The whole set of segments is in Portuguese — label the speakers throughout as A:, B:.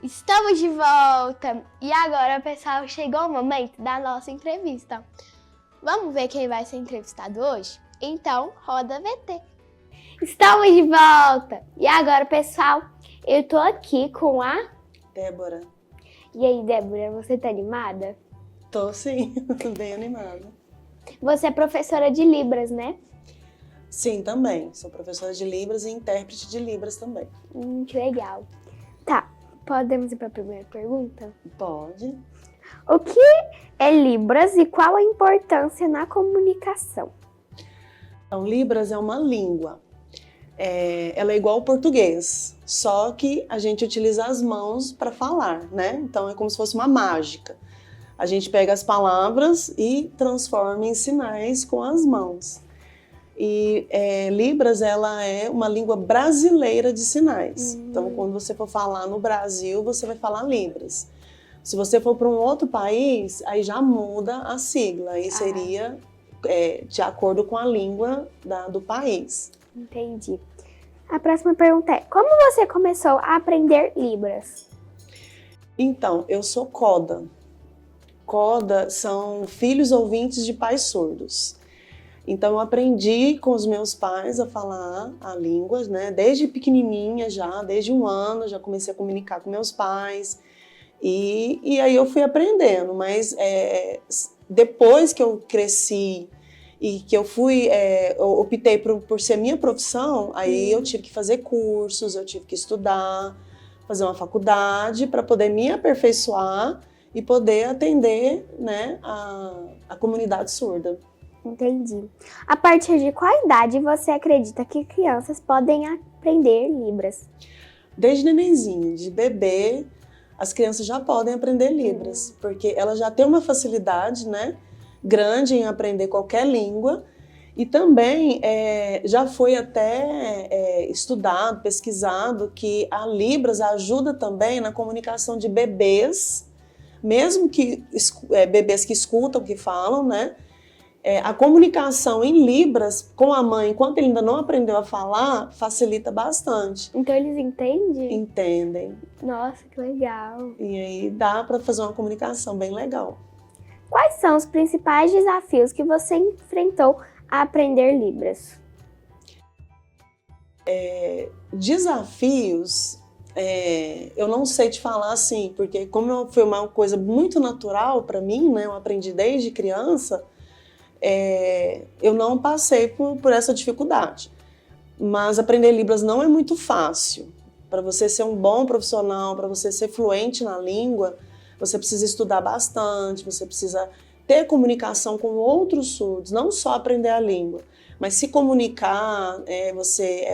A: Estamos de volta! E agora, pessoal, chegou o momento da nossa entrevista. Vamos ver quem vai ser entrevistado hoje? Então, roda a VT. Estamos de volta! E agora, pessoal, eu tô aqui com a
B: Débora.
A: E aí, Débora, você tá animada?
B: Tô sim, bem animada.
A: Você é professora de Libras, né?
B: Sim, também. Sou professora de Libras e intérprete de Libras também.
A: Que legal. Tá, podemos ir para a primeira pergunta?
B: Pode.
A: O que é Libras e qual a importância na comunicação?
B: Então, Libras é uma língua. Ela é igual ao português, só que a gente utiliza as mãos para falar, né? Então, é como se fosse uma mágica. A gente pega as palavras e transforma em sinais com as mãos. E Libras, ela é uma língua brasileira de sinais. Então, quando você for falar no Brasil, você vai falar Libras. Se você for para um outro país, aí já muda a sigla. Aí seria de acordo com a língua do país.
A: Entendi. A próxima pergunta é: como você começou a aprender Libras?
B: Então, eu sou coda. Coda são filhos ouvintes de pais surdos. Então, eu aprendi com os meus pais a falar a língua, né? Desde pequenininha já, desde 1 ano, já comecei a comunicar com meus pais. E aí eu fui aprendendo, mas depois que eu cresci e que eu eu optei por ser minha profissão, aí eu tive que fazer cursos, eu tive que estudar, fazer uma faculdade para poder me aperfeiçoar e poder atender, né, a comunidade surda.
A: Entendi. A partir de qual idade você acredita que crianças podem aprender Libras?
B: Desde nenenzinho, de bebê, as crianças já podem aprender Libras, porque ela já tem uma facilidade, né, grande em aprender qualquer língua. E também já foi até estudado, pesquisado, que a Libras ajuda também na comunicação de bebês, mesmo que bebês que escutam, que falam, né? A comunicação em Libras com a mãe, enquanto ele ainda não aprendeu a falar, facilita bastante.
A: Então eles entendem?
B: Entendem.
A: Nossa, que legal.
B: E aí dá para fazer uma comunicação bem legal.
A: Quais são os principais desafios que você enfrentou a aprender Libras?
B: Desafios, eu não sei te falar assim, porque como foi uma coisa muito natural para mim, né? Eu aprendi desde criança. Eu não passei por essa dificuldade. Mas aprender Libras não é muito fácil. Para você ser um bom profissional, para você ser fluente na língua, você precisa estudar bastante, você precisa ter comunicação com outros surdos, não só aprender a língua, mas se comunicar, é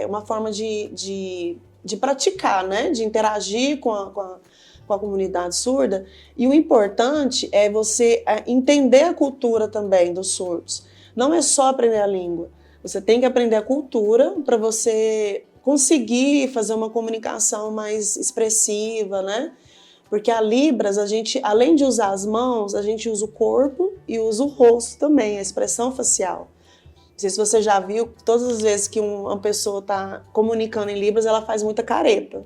B: uma forma de praticar, né? De interagir com a comunidade surda. E o importante é você entender a cultura também dos surdos. Não é só aprender a língua. Você tem que aprender a cultura para você conseguir fazer uma comunicação mais expressiva, né? Porque a Libras, a gente, além de usar as mãos, a gente usa o corpo e usa o rosto também, a expressão facial. Não sei se você já viu, todas as vezes que uma pessoa está comunicando em Libras, ela faz muita careta.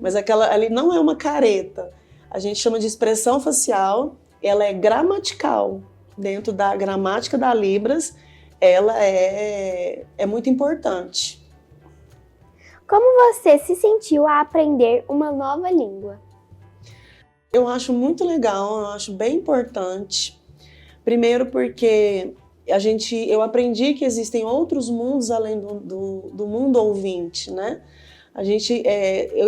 B: Mas aquela ali não é uma careta. A gente chama de expressão facial, ela é gramatical. Dentro da gramática da Libras, ela é muito importante.
A: Como você se sentiu a aprender uma nova língua?
B: Eu acho muito legal, eu acho bem importante. Primeiro porque eu aprendi que existem outros mundos além do mundo ouvinte, né?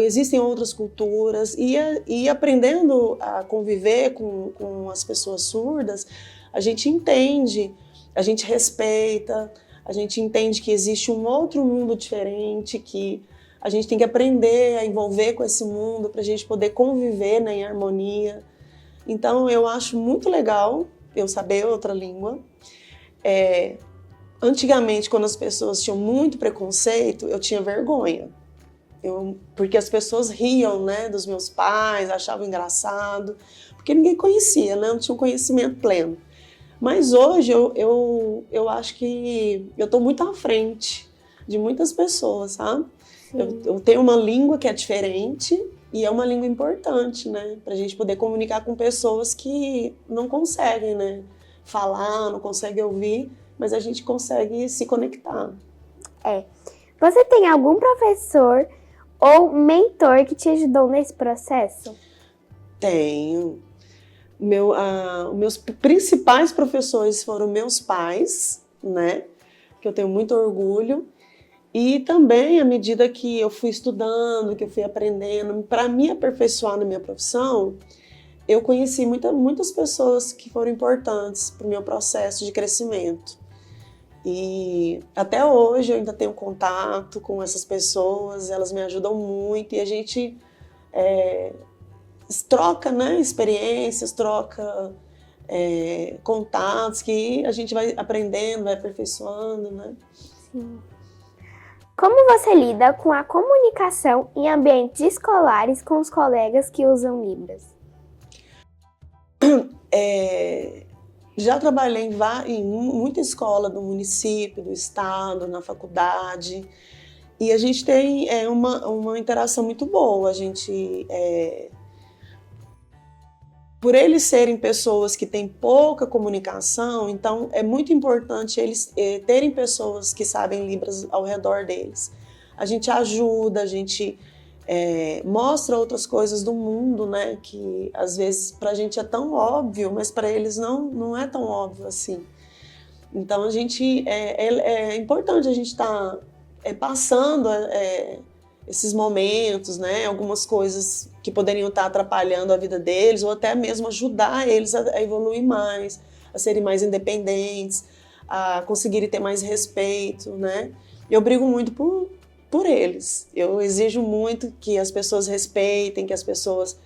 B: Existem outras culturas e aprendendo a conviver com as pessoas surdas, a gente entende, a gente respeita, a gente entende que existe um outro mundo diferente, que a gente tem que aprender a envolver com esse mundo para a gente poder conviver, né, em harmonia. Então eu acho muito legal eu saber outra língua. Antigamente, quando as pessoas tinham muito preconceito, eu tinha vergonha. Porque as pessoas riam, né, dos meus pais, achavam engraçado, porque ninguém conhecia, né, não tinha um conhecimento pleno. Mas hoje eu acho que eu estou muito à frente de muitas pessoas, sabe? Eu tenho uma língua que é diferente, E é uma língua importante, né? Para a gente poder comunicar com pessoas que não conseguem, né? Falar, não conseguem ouvir, mas a gente consegue se conectar.
A: Você tem algum professor ou mentor que te ajudou nesse processo?
B: Tenho. Meus principais professores foram meus pais, né? Que eu tenho muito orgulho. E também, à medida que eu fui estudando, que eu fui aprendendo, para me aperfeiçoar na minha profissão, eu conheci muitas pessoas que foram importantes para o meu processo de crescimento. E até hoje eu ainda tenho contato com essas pessoas, elas me ajudam muito e a gente troca, né, experiências, troca contatos que a gente vai aprendendo, vai aperfeiçoando, né?
A: Sim. Como você lida com a comunicação em ambientes escolares com os colegas que usam Libras?
B: Já trabalhei em muita escola do município, do estado, na faculdade, e a gente tem uma interação muito boa. A gente, por eles serem pessoas que têm pouca comunicação, então é muito importante eles terem pessoas que sabem Libras ao redor deles. A gente ajuda, a gente mostra outras coisas do mundo, né? Que às vezes para a gente é tão óbvio, mas para eles não é tão óbvio assim. Então a gente é importante a gente estar passando esses momentos, né? Algumas coisas que poderiam estar atrapalhando a vida deles ou até mesmo ajudar eles a evoluir mais, a serem mais independentes, a conseguirem ter mais respeito, né? Eu brigo muito por eles. Eu exijo muito que as pessoas respeitem, que as pessoas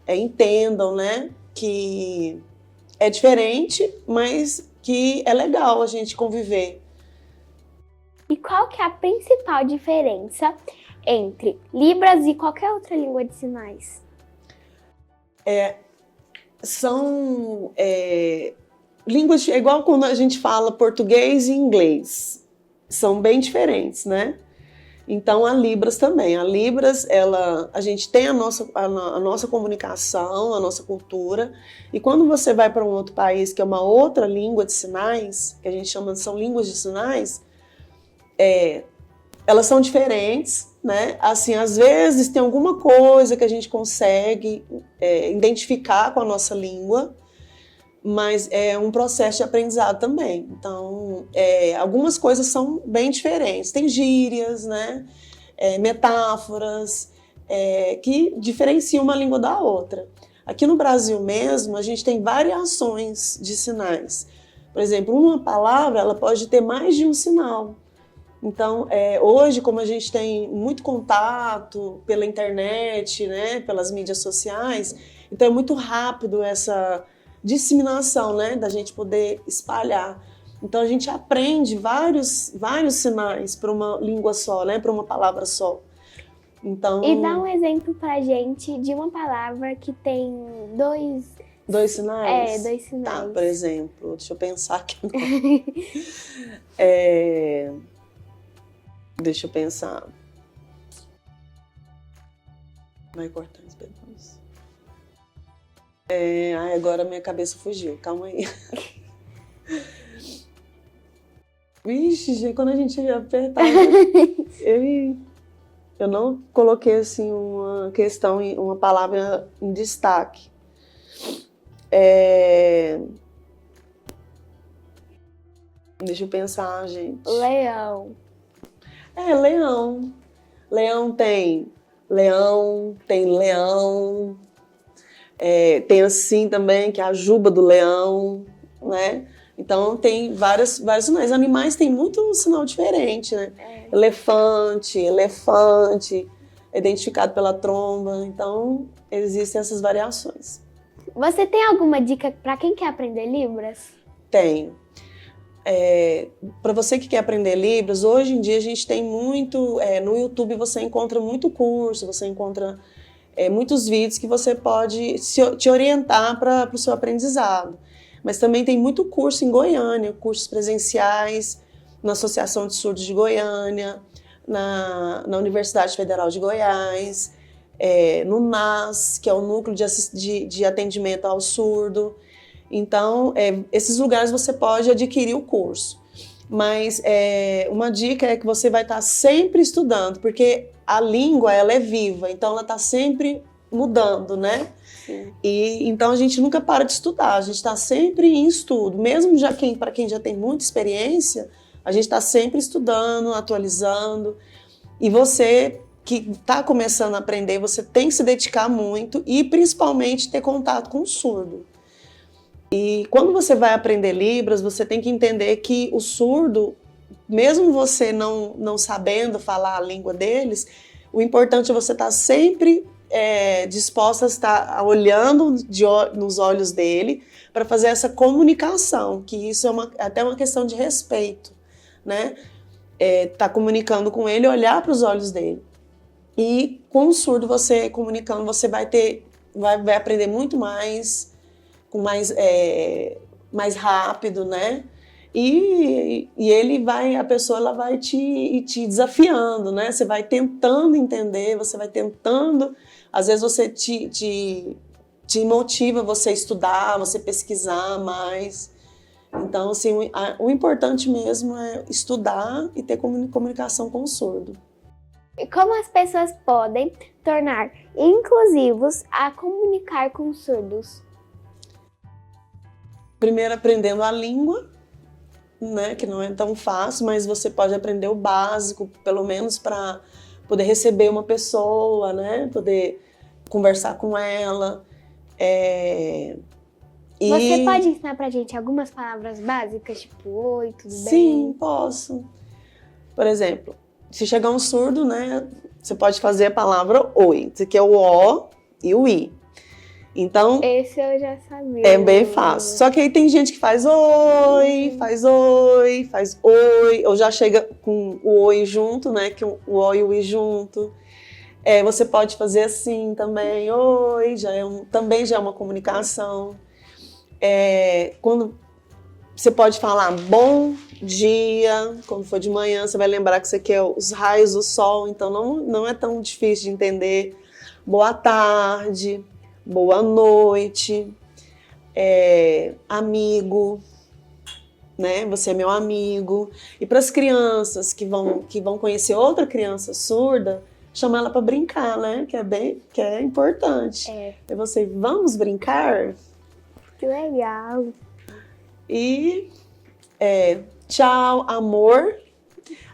B: entendam, né? Que é diferente, mas que é legal a gente conviver.
A: E qual que é a principal diferença entre Libras e qualquer outra língua de sinais?
B: São línguas, igual quando a gente fala português e inglês. São bem diferentes, né? Então, a Libras também. A Libras, a gente tem a nossa comunicação, a nossa cultura. E quando você vai para um outro país, que é uma outra língua de sinais, que a gente chama são línguas de sinais, elas são diferentes, né? Assim, às vezes tem alguma coisa que a gente consegue identificar com a nossa língua, mas é um processo de aprendizado também. Então, algumas coisas são bem diferentes. Tem gírias, né? Metáforas, que diferenciam uma língua da outra. Aqui no Brasil mesmo, a gente tem variações de sinais. Por exemplo, uma palavra ela pode ter mais de um sinal. Então, hoje, como a gente tem muito contato pela internet, né, pelas mídias sociais, então é muito rápido essa disseminação, né, da gente poder espalhar. Então, a gente aprende vários sinais para uma língua só, né, para uma palavra só. Então,
A: E dá um exemplo pra gente de uma palavra que tem
B: dois sinais?
A: Dois sinais.
B: Tá, por exemplo, deixa eu pensar aqui. Deixa eu pensar. Vai cortar os pedaços. Agora minha cabeça fugiu. Calma aí. Vixe, gente, quando a gente apertava, eu não coloquei assim uma questão, uma palavra em destaque. Deixa eu pensar, gente.
A: Leão.
B: Leão. Leão tem leão, tem assim também, que é a juba do leão, né? Então tem vários sinais. Animais têm muito sinal diferente, né? Elefante, identificado pela tromba. Então existem essas variações.
A: Você tem alguma dica para quem quer aprender Libras?
B: Tenho. Para você que quer aprender Libras, hoje em dia a gente tem muito, no YouTube você encontra muito curso, você encontra muitos vídeos que você pode te orientar para o seu aprendizado. Mas também tem muito curso em Goiânia, cursos presenciais, na Associação de Surdos de Goiânia, na Universidade Federal de Goiás. no NAS, que é o Núcleo de Atendimento ao Surdo. Então, esses lugares você pode adquirir o curso. Mas uma dica é que você vai estar sempre estudando, porque a língua, ela é viva, então ela está sempre mudando, né?
A: Sim.
B: E então a gente nunca para de estudar, a gente está sempre em estudo. Mesmo para quem já tem muita experiência, a gente está sempre estudando, atualizando. E você que está começando a aprender, você tem que se dedicar muito e principalmente ter contato com o surdo. E quando você vai aprender Libras, você tem que entender que o surdo, mesmo você não sabendo falar a língua deles, o importante é você estar sempre disposta a estar olhando nos olhos dele para fazer essa comunicação, que isso é até uma questão de respeito, né? Tá comunicando com ele, olhar para os olhos dele. E com o surdo, você comunicando, você vai aprender muito mais, com mais rápido, né? E a pessoa ela vai te desafiando, né? Você vai tentando entender, você vai tentando, às vezes você te motiva você a estudar, você pesquisar mais. Então, assim, o importante mesmo é estudar e ter comunicação com o surdo.
A: E como as pessoas podem tornar inclusivos a comunicar com surdos?
B: Primeiro, aprendendo a língua, né, que não é tão fácil, mas você pode aprender o básico, pelo menos para poder receber uma pessoa, né, poder conversar com ela.
A: Você pode ensinar pra gente algumas palavras básicas, tipo oi, tudo bem?
B: Sim, posso. Por exemplo, se chegar um surdo, né, você pode fazer a palavra oi, que é o O e o I. Então,
A: esse eu já sabia.
B: É bem fácil. Só que aí tem gente que faz oi, ou já chega com o oi junto, né? Que o oi e o i junto. Você pode fazer assim também, oi, também já é uma comunicação. Quando você pode falar bom dia, quando for de manhã, você vai lembrar que você quer os raios do sol, então não é tão difícil de entender. Boa tarde. Boa noite, amigo, né? Você é meu amigo. E para as crianças que vão conhecer outra criança surda, chamar ela para brincar, né? Que é importante. É você, vamos brincar?
A: Que legal.
B: E tchau, amor.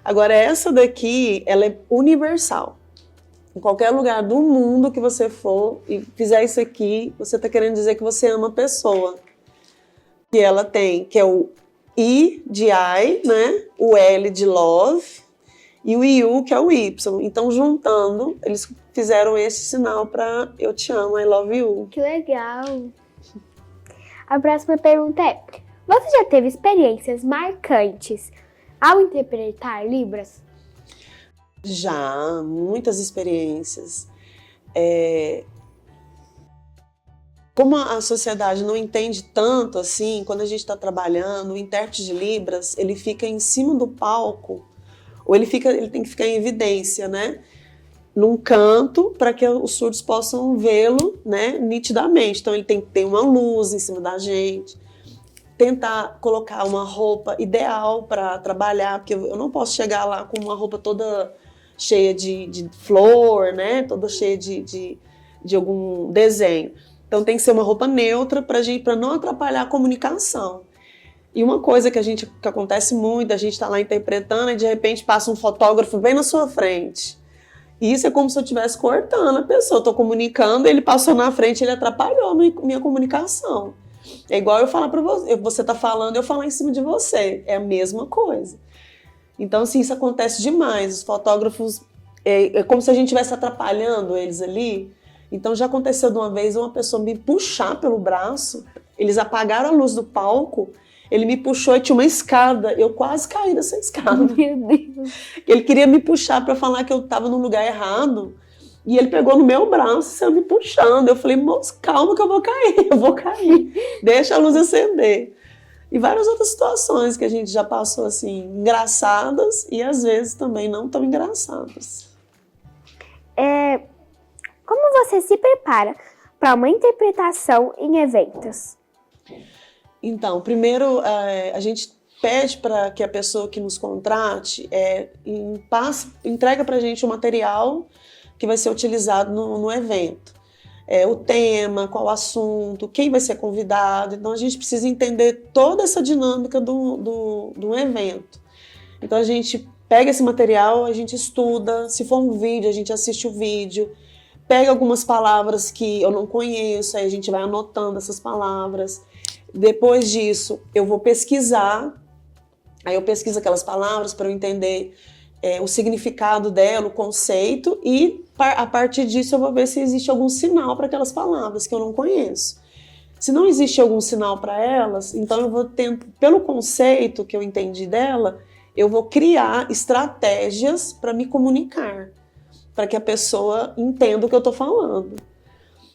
B: Agora essa daqui, ela é universal. Em qualquer lugar do mundo que você for e fizer isso aqui, você está querendo dizer que você ama a pessoa. Que ela tem, que é o I de I, né? O L de love e o IU, que é o Y. Então, juntando, eles fizeram esse sinal para eu te amo, I love you.
A: Que legal. A próxima pergunta é: você já teve experiências marcantes ao interpretar Libras?
B: Já, muitas experiências. Como a sociedade não entende tanto assim, quando a gente está trabalhando, o intérprete de Libras, ele fica em cima do palco, ou ele tem que ficar em evidência, né? Num canto, para que os surdos possam vê-lo, né, nitidamente. Então ele tem que ter uma luz em cima da gente, tentar colocar uma roupa ideal para trabalhar, porque eu não posso chegar lá com uma roupa toda cheia de flor, né? Toda cheia de algum desenho. Então tem que ser uma roupa neutra para não atrapalhar a comunicação. E uma coisa que acontece muito, a gente está lá interpretando e de repente passa um fotógrafo bem na sua frente. E isso é como se eu estivesse cortando a pessoa. Eu estou comunicando, ele passou na frente, ele atrapalhou a minha comunicação. É igual eu falar para você, você está falando, eu falar em cima de você. É a mesma coisa. Então, assim, isso acontece demais. Os fotógrafos, é como se a gente estivesse atrapalhando eles ali. Então, já aconteceu de uma vez uma pessoa me puxar pelo braço. Eles apagaram a luz do palco, ele me puxou e tinha uma escada. Eu quase caí dessa escada.
A: Meu Deus.
B: Ele queria me puxar para falar que eu estava no lugar errado. E ele pegou no meu braço e saiu me puxando. Eu falei, moço, calma que eu vou cair. Deixa a luz acender. E várias outras situações que a gente já passou, assim, engraçadas e às vezes também não tão engraçadas.
A: Como você se prepara para uma interpretação em eventos?
B: Então, primeiro, a gente pede para que a pessoa que nos contrate entrega para a gente o material que vai ser utilizado no evento. O tema, qual o assunto, quem vai ser convidado. Então, a gente precisa entender toda essa dinâmica do evento. Então, a gente pega esse material, a gente estuda. Se for um vídeo, a gente assiste o vídeo. Pega algumas palavras que eu não conheço, aí a gente vai anotando essas palavras. Depois disso, eu vou pesquisar. Aí eu pesquiso aquelas palavras para eu entender o significado dela, o conceito, e a partir disso eu vou ver se existe algum sinal para aquelas palavras que eu não conheço. Se não existe algum sinal para elas, então eu vou tentar, pelo conceito que eu entendi dela, eu vou criar estratégias para me comunicar, para que a pessoa entenda o que eu estou falando.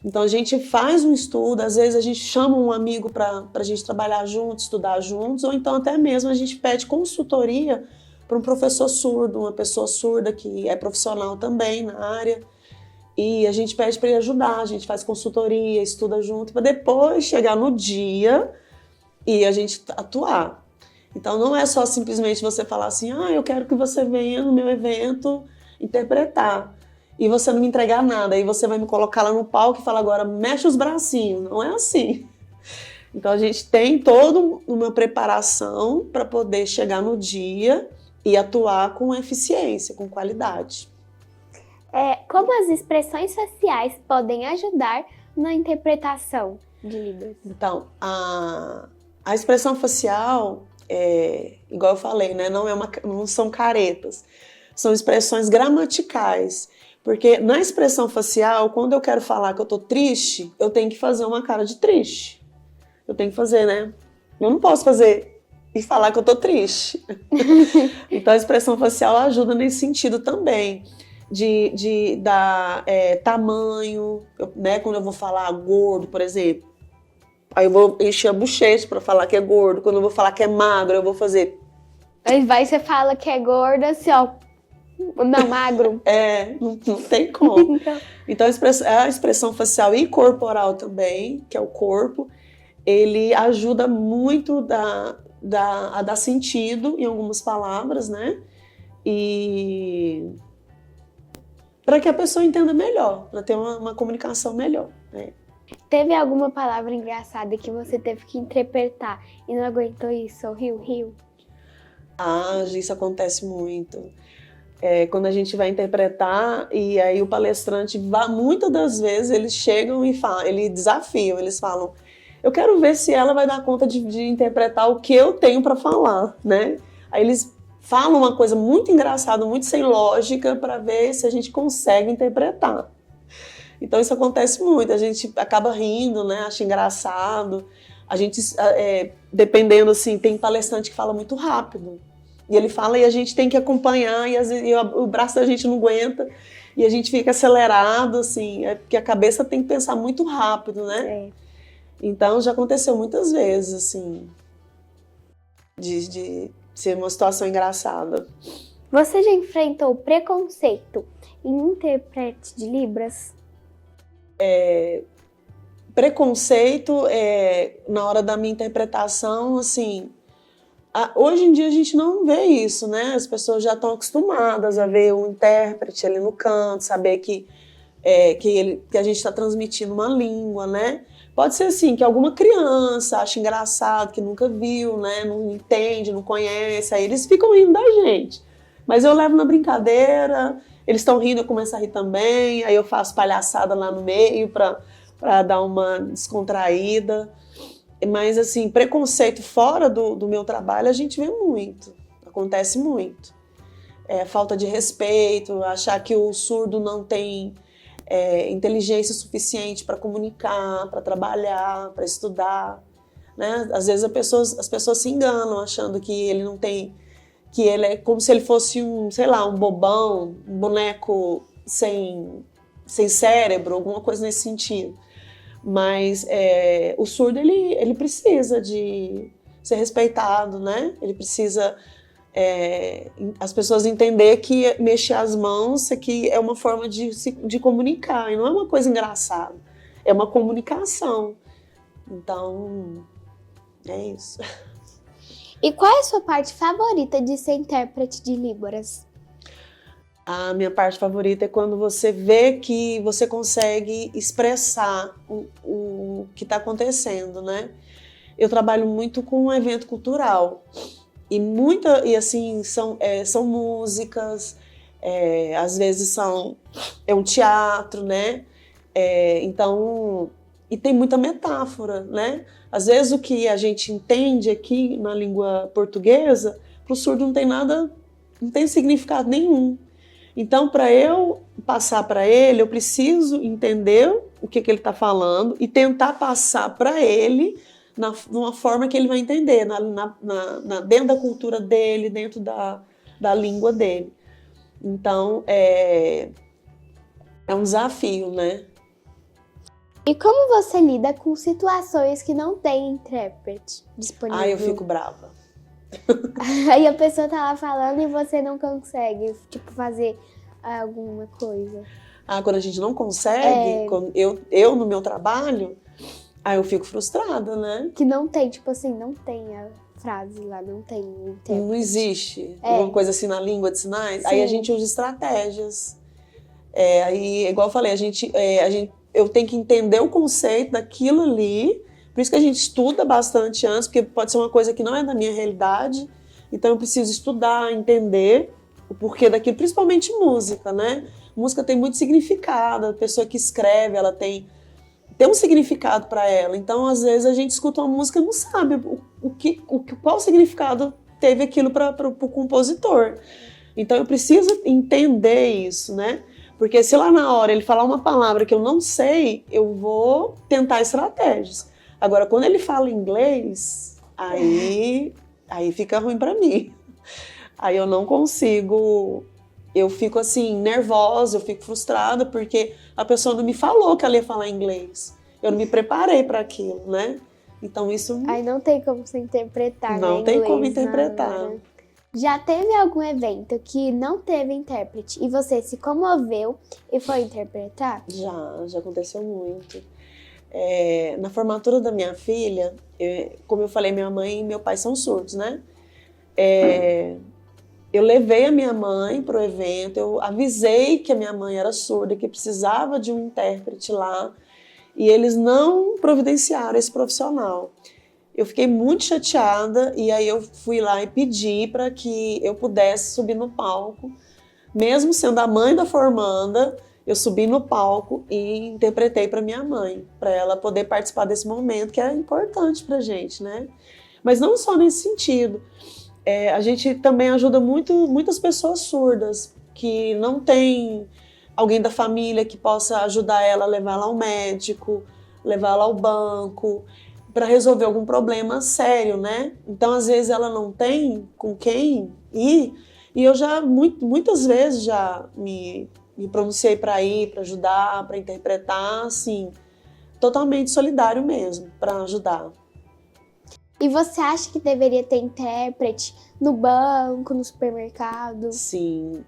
B: Então a gente faz um estudo, às vezes a gente chama um amigo para a gente trabalhar juntos, estudar juntos, ou então até mesmo a gente pede consultoria para um professor surdo, uma pessoa surda que é profissional também na área, e a gente pede para ele ajudar, a gente faz consultoria, estuda junto, para depois chegar no dia e a gente atuar. Então não é só simplesmente você falar assim, eu quero que você venha no meu evento interpretar, e você não me entregar nada, aí você vai me colocar lá no palco e falar agora, mexe os bracinhos. Não é assim. Então a gente tem toda uma preparação para poder chegar no dia e atuar com eficiência, com qualidade.
A: Como as expressões faciais podem ajudar na interpretação de Libras?
B: Então, a expressão facial, igual eu falei, né, não são caretas, são expressões gramaticais. Porque na expressão facial, quando eu quero falar que eu tô triste, eu tenho que fazer uma cara de triste. Eu tenho que fazer, né? Eu não posso fazer e falar que eu tô triste. Então a expressão facial ajuda nesse sentido também. De dar tamanho, né? Quando eu vou falar gordo, por exemplo. Aí eu vou encher a bochecha para falar que é gordo. Quando eu vou falar que é magro, eu vou fazer...
A: Aí você fala que é gordo, assim, ó. Não, magro.
B: Não tem como. Então a expressão facial e corporal também, que é o corpo, ele ajuda muito a dar sentido em algumas palavras, né? E para que a pessoa entenda melhor, para ter uma comunicação melhor, né?
A: Teve alguma palavra engraçada que você teve que interpretar e não aguentou isso? Ou riu?
B: Isso acontece muito. Quando a gente vai interpretar, e aí o palestrante, muitas das vezes, eles chegam e falam, eles desafiam, eles falam, eu quero ver se ela vai dar conta de interpretar o que eu tenho para falar, né? Aí eles falam uma coisa muito engraçada, muito sem lógica, para ver se a gente consegue interpretar. Então isso acontece muito, a gente acaba rindo, né? Acha engraçado. A gente, dependendo, assim, tem palestrante que fala muito rápido. E ele fala e a gente tem que acompanhar, e às vezes o braço da gente não aguenta, e a gente fica acelerado, assim, porque a cabeça tem que pensar muito rápido, né? Então já aconteceu muitas vezes, assim, de ser uma situação engraçada.
A: Você já enfrentou preconceito em intérprete de Libras?
B: Preconceito, na hora da minha interpretação, assim... Hoje em dia a gente não vê isso, né? As pessoas já estão acostumadas a ver o intérprete ali no canto, saber que a gente está transmitindo uma língua, né? Pode ser assim, que alguma criança acha engraçado, que nunca viu, né? Não entende, não conhece, aí eles ficam rindo da gente. Mas eu levo na brincadeira, eles estão rindo, eu começo a rir também, aí eu faço palhaçada lá no meio para dar uma descontraída. Mas, assim, preconceito fora do meu trabalho a gente vê muito, acontece muito. Falta de respeito, achar que o surdo não tem inteligência suficiente para comunicar, para trabalhar, para estudar, né? Às vezes as pessoas se enganam achando que ele não tem, que ele é como se ele fosse um bobão, um boneco sem cérebro, alguma coisa nesse sentido. Mas o surdo, ele precisa de ser respeitado, né? Ele precisa as pessoas entender que mexer as mãos aqui é uma forma de comunicar, e não é uma coisa engraçada, é uma comunicação. Então, é isso.
A: E qual é a sua parte favorita de ser intérprete de Libras?
B: A minha parte favorita é quando você vê que você consegue expressar o que está acontecendo, né? Eu trabalho muito com um evento cultural e assim são músicas, às vezes é um teatro, né? Então, e tem muita metáfora, né? Às vezes o que a gente entende aqui na língua portuguesa, para o surdo não tem nada, não tem significado nenhum. Então, para eu passar para ele, eu preciso entender o que ele está falando e tentar passar para ele numa forma que ele vai entender, dentro da cultura dele, dentro da língua dele. Então, é um desafio, né?
A: E como você lida com situações que não tem intérprete disponível?
B: Eu fico brava.
A: Aí a pessoa tá lá falando e você não consegue, tipo, fazer alguma coisa.
B: Quando a gente não consegue, quando eu no meu trabalho, eu fico frustrada, né?
A: Que não tem, tipo assim, não tem a frase lá, não tem intérprete.
B: Não existe uma coisa assim na língua de sinais. Sim. Aí a gente usa estratégias. Aí, igual eu falei, eu tenho que entender o conceito daquilo ali. Por isso que a gente estuda bastante antes, porque pode ser uma coisa que não é da minha realidade. Então eu preciso estudar, entender o porquê daquilo, principalmente música, né? Música tem muito significado, a pessoa que escreve, ela tem um significado para ela. Então, às vezes, a gente escuta uma música e não sabe qual significado teve aquilo para o compositor. Então, eu preciso entender isso, né? Porque se lá na hora ele falar uma palavra que eu não sei, eu vou tentar estratégias. Agora, quando ele fala inglês, aí fica ruim para mim. Aí eu não consigo, eu fico assim, nervosa, eu fico frustrada, porque a pessoa não me falou que ela ia falar inglês. Eu não me preparei para aquilo, né? Então isso...
A: Aí não tem como você interpretar,
B: não,
A: né,
B: tem
A: inglês,
B: como interpretar.
A: Já teve algum evento que não teve intérprete e você se comoveu e foi interpretar?
B: Já aconteceu muito. Na formatura da minha filha, como eu falei, minha mãe e meu pai são surdos, né? Eu levei a minha mãe para o evento, eu avisei que a minha mãe era surda, que precisava de um intérprete lá, e eles não providenciaram esse profissional. Eu fiquei muito chateada e aí eu fui lá e pedi para que eu pudesse subir no palco. Mesmo sendo a mãe da formanda, eu subi no palco e interpretei para minha mãe, para ela poder participar desse momento que é importante para a gente, né? Mas não só nesse sentido. A gente também ajuda muitas pessoas surdas que não tem alguém da família que possa ajudar ela a levar ela ao médico, levar ela ao banco, para resolver algum problema sério, né? Então, às vezes, ela não tem com quem ir, e eu já, muitas vezes, já me pronunciei para ir, para ajudar, para interpretar, assim, totalmente solidário mesmo, para ajudar.
A: E você acha que deveria ter intérprete no banco, no supermercado?
B: Sim,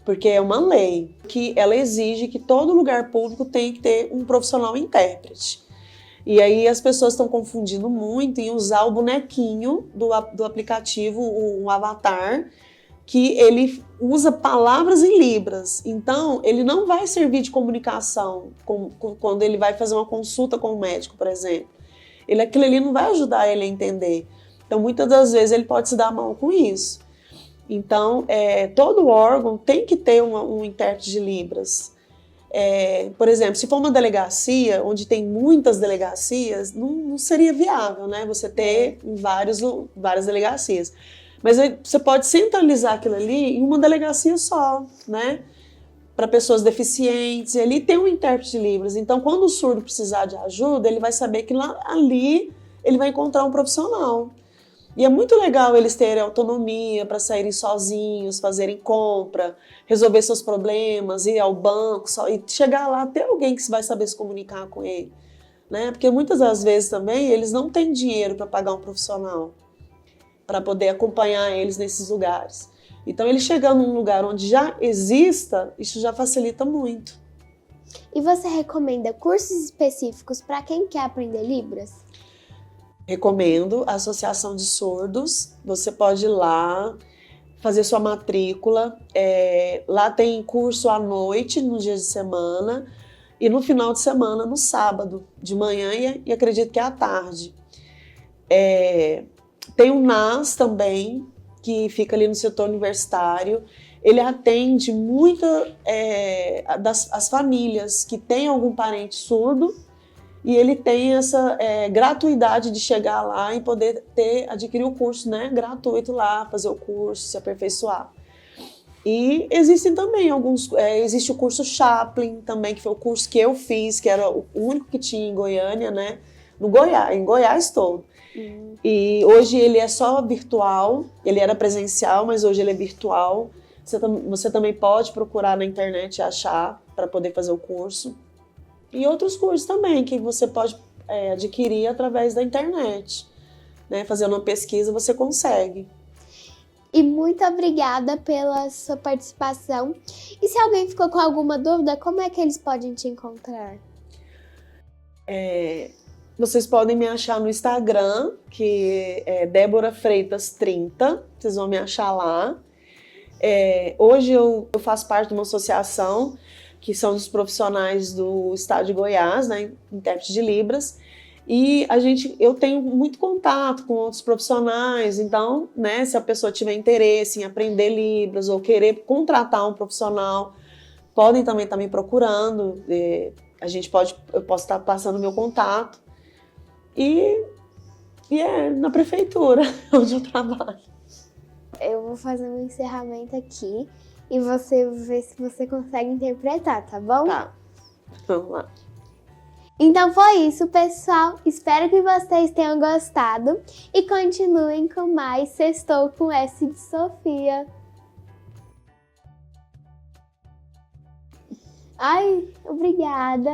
B: porque é uma lei que ela exige que todo lugar público tem que ter um profissional intérprete. E aí as pessoas estão confundindo muito em usar o bonequinho do aplicativo, o avatar, que ele usa palavras em libras. Então, ele não vai servir de comunicação quando ele vai fazer uma consulta com o médico, por exemplo. Aquilo ali não vai ajudar ele a entender. Então, muitas das vezes, ele pode se dar mal com isso. Então, todo órgão tem que ter um intérprete de libras. Por exemplo, se for uma delegacia, onde tem muitas delegacias, não seria viável, né? Você ter em várias delegacias. Mas você pode centralizar aquilo ali em uma delegacia só, né? Para pessoas deficientes, e ali tem um intérprete de libras. Então, quando o surdo precisar de ajuda, ele vai saber que ali ele vai encontrar um profissional. E é muito legal eles terem autonomia para saírem sozinhos, fazerem compra, resolver seus problemas, ir ao banco, e chegar lá, ter alguém que vai saber se comunicar com ele, né? Porque muitas das vezes também eles não têm dinheiro para pagar um profissional. para poder acompanhar eles nesses lugares. Então, ele chegando num lugar onde já exista, isso já facilita muito.
A: E você recomenda cursos específicos para quem quer aprender Libras?
B: Recomendo a Associação de Surdos. Você pode ir lá, fazer sua matrícula. Lá tem curso à noite, nos dias de semana, e no final de semana, no sábado, de manhã e acredito que à tarde. Tem o NAS também, que fica ali no setor universitário. Ele atende as famílias que têm algum parente surdo, e ele tem essa gratuidade de chegar lá e poder adquirir o curso, né, gratuito lá, fazer o curso, se aperfeiçoar. E existem também existe o curso Chaplin também, que foi o curso que eu fiz, que era o único que tinha em Goiânia, né, em Goiás todo. E hoje ele é só virtual, ele era presencial, mas hoje ele é virtual. Você também pode procurar na internet e achar para poder fazer o curso. E outros cursos também que você pode adquirir através da internet, né? Fazendo uma pesquisa você consegue.
A: E muito obrigada pela sua participação. E se alguém ficou com alguma dúvida, como é que eles podem te encontrar?
B: Vocês podem me achar no Instagram, que é Débora Freitas 30, vocês vão me achar lá. Hoje eu faço parte de uma associação que são dos profissionais do estado de Goiás, né, intérprete de Libras, e eu tenho muito contato com outros profissionais, então, né, se a pessoa tiver interesse em aprender Libras ou querer contratar um profissional, podem também estar me procurando, eu posso estar passando meu contato, e é na prefeitura onde eu trabalho.
A: Eu vou fazer um encerramento aqui e você vê se você consegue interpretar, tá bom?
B: Tá, vamos lá.
A: Então foi isso, pessoal. Espero que vocês tenham gostado e continuem com mais Sextou com S de Sofia. Ai, obrigada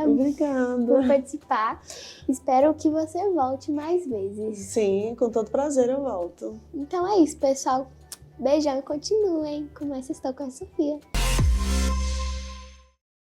A: por participar. Espero que você volte mais vezes.
B: Sim, com todo prazer eu volto.
A: Então é isso, pessoal. Beijão e continuem com mais Sextou com a Sofia.